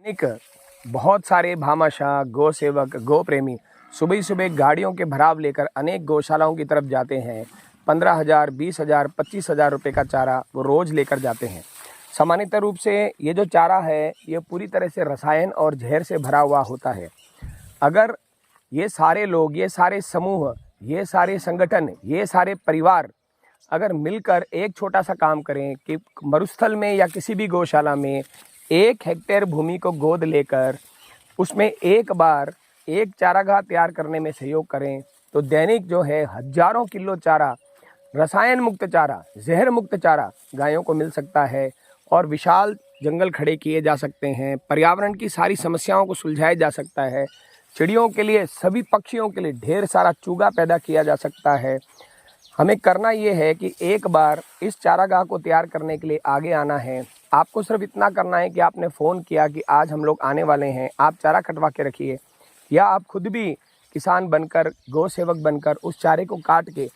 एक बहुत सारे भामाशाह, गौ सेवक, गौ प्रेमी सुबह सुबह गाड़ियों के भराव लेकर अनेक गौशालाओं की तरफ जाते हैं। 15,000, 20,000, 25,000 रुपये का चारा वो रोज़ लेकर जाते हैं। सामान्यतः रूप से ये जो चारा है ये पूरी तरह से रसायन और जहर से भरा हुआ होता है। अगर ये सारे लोग, ये सारे समूह, ये सारे संगठन, ये सारे परिवार अगर मिलकर एक छोटा सा काम करें कि मरुस्थल में या किसी भी गौशाला में 1 हेक्टेयर भूमि को गोद लेकर उसमें एक बार एक चारागाह तैयार करने में सहयोग करें, तो दैनिक जो है हजारों किलो चारा, रसायन मुक्त चारा, जहर मुक्त चारा गायों को मिल सकता है और विशाल जंगल खड़े किए जा सकते हैं। पर्यावरण की सारी समस्याओं को सुलझाया जा सकता है। चिड़ियों के लिए, सभी पक्षियों के लिए ढेर सारा चूगा पैदा किया जा सकता है। हमें करना ये है कि एक बार इस चारागाह को तैयार करने के लिए आगे आना है। आपको सिर्फ इतना करना है कि आपने फ़ोन किया कि आज हम लोग आने वाले हैं, आप चारा कटवा के रखिए, या आप खुद भी किसान बनकर, गौ सेवक बनकर उस चारे को काट के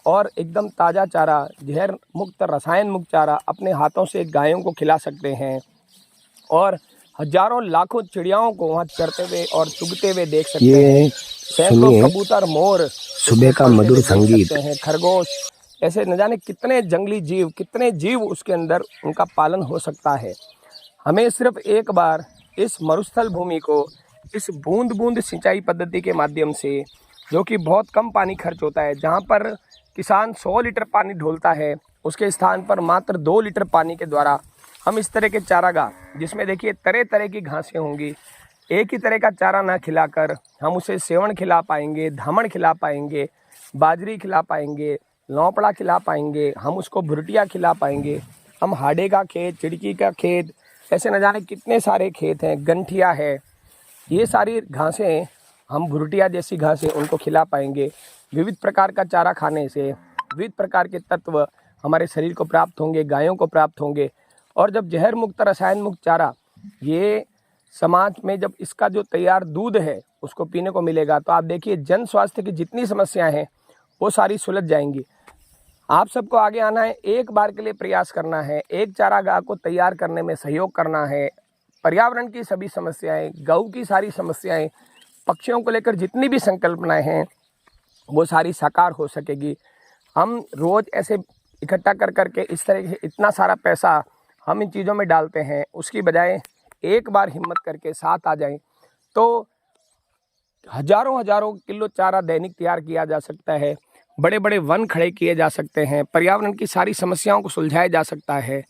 और एकदम ताज़ा चारा, जहर मुक्त, रसायन मुक्त चारा अपने हाथों से गायों को खिला सकते हैं और हजारों लाखों चिड़ियाओं को वहाँ चरते हुए और चुगते हुए देख सकते हैं। सैकड़ों कबूतर, मोर, सुबह का मधुर संगीत हैं, खरगोश, ऐसे न जाने कितने जंगली जीव, कितने जीव उसके अंदर उनका पालन हो सकता है। हमें सिर्फ एक बार इस मरुस्थल भूमि को इस बूंद बूंद सिंचाई पद्धति के माध्यम से, जो कि बहुत कम पानी खर्च होता है, जहाँ पर किसान 100 लीटर पानी ढोलता है उसके स्थान पर मात्र 2 लीटर पानी के द्वारा हम इस तरह के चारागाह, जिसमें देखिए तरह तरह की घासें होंगी, एक ही तरह का चारा ना खिलाकर हम उसे सेवण खिला पाएंगे, धामण खिला पाएंगे, बाजरी खिला पाएंगे, लौपड़ा खिला पाएंगे, हम उसको भुरटिया खिला पाएंगे, हम हाड़े का खेत, चिड़की का खेत, ऐसे न जाने कितने सारे खेत हैं, गंठिया है, ये सारी घासें हम भुरटिया जैसी घासें उनको खिला पाएंगे। विविध प्रकार का चारा खाने से विविध प्रकार के तत्व हमारे शरीर को प्राप्त होंगे, गायों को प्राप्त होंगे। और जब जहर मुक्त, रसायन मुक्त चारा ये समाज में, जब इसका जो तैयार दूध है उसको पीने को मिलेगा, तो आप देखिए जन स्वास्थ्य की जितनी समस्याएं हैं वो सारी सुलझ जाएंगी। आप सबको आगे आना है, एक बार के लिए प्रयास करना है, एक चारागाह को तैयार करने में सहयोग करना है। पर्यावरण की सभी समस्याएं, गौ की सारी समस्याएं, पक्षियों को लेकर जितनी भी संकल्पनाएं हैं वो सारी साकार हो सकेगी। हम रोज़ ऐसे इकट्ठा कर करके इस तरह से इतना सारा पैसा हम इन चीज़ों में डालते हैं, उसकी बजाय एक बार हिम्मत करके साथ आ जाएं तो हजारों हजारों किलो चारा दैनिक तैयार किया जा सकता है। बड़े बड़े वन खड़े किए जा सकते हैं, पर्यावरण की सारी समस्याओं को सुलझाया जा सकता है।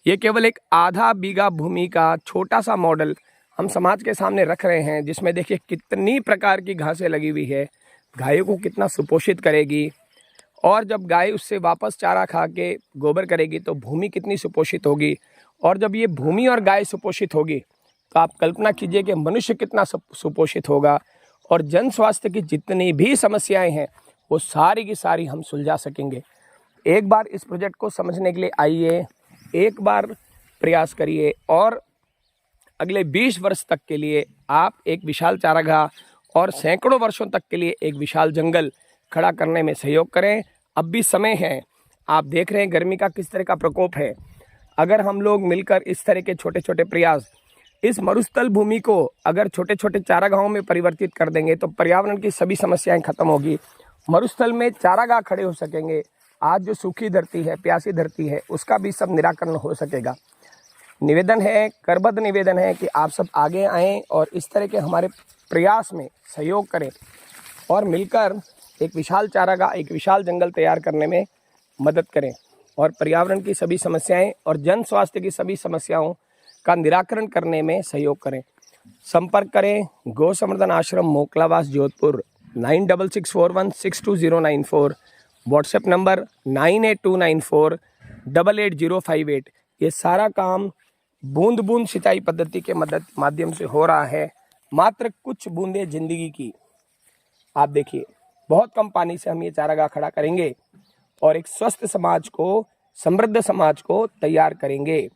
ये केवल एक आधा बीघा भूमि का छोटा सा मॉडल हम समाज के सामने रख रहे हैं, जिसमें देखिए कितनी प्रकार की घासें लगी हुई है, गायों को कितना सुपोषित करेगी, और जब गाय उससे वापस चारा खा के गोबर करेगी तो भूमि कितनी सुपोषित होगी। और जब ये भूमि और गाय सुपोषित होगी तो आप कल्पना कीजिए कि मनुष्य कितना सुपोषित होगा, और जन स्वास्थ्य की जितनी भी समस्याएं हैं वो सारी की सारी हम सुलझा सकेंगे। एक बार इस प्रोजेक्ट को समझने के लिए आइए, एक बार प्रयास करिए और अगले 20 वर्ष तक के लिए आप एक विशाल चारागाह और सैकड़ों वर्षों तक के लिए एक विशाल जंगल खड़ा करने में सहयोग करें। अब भी समय है, आप देख रहे हैं गर्मी का किस तरह का प्रकोप है। अगर हम लोग मिलकर इस तरह के छोटे छोटे प्रयास, इस मरुस्थल भूमि को अगर छोटे छोटे चारागाहों में परिवर्तित कर देंगे तो पर्यावरण की सभी समस्याएं खत्म होगी। मरुस्थल में चारागाह खड़े हो सकेंगे। आज जो सूखी धरती है, प्यासी धरती है, उसका भी सब निराकरण हो सकेगा। निवेदन है, करबद्ध निवेदन है कि आप सब आगे आएँ और इस तरह के हमारे प्रयास में सहयोग करें और मिलकर एक विशाल चारागाह, एक विशाल जंगल तैयार करने में मदद करें और पर्यावरण की सभी समस्याएं और जन स्वास्थ्य की सभी समस्याओं का निराकरण करने में सहयोग करें। संपर्क करें गौ संवर्धन आश्रम, मोकलावास, जोधपुर, 9664162094, व्हाट्सएप नंबर 9829488058। ये सारा काम बूंद बूंद सिंचाई पद्धति के माध्यम से हो रहा है। मात्र कुछ बूंदें जिंदगी की। आप देखिए, बहुत कम पानी से हम ये चारागाह खड़ा करेंगे और एक स्वस्थ समाज को, समृद्ध समाज को तैयार करेंगे।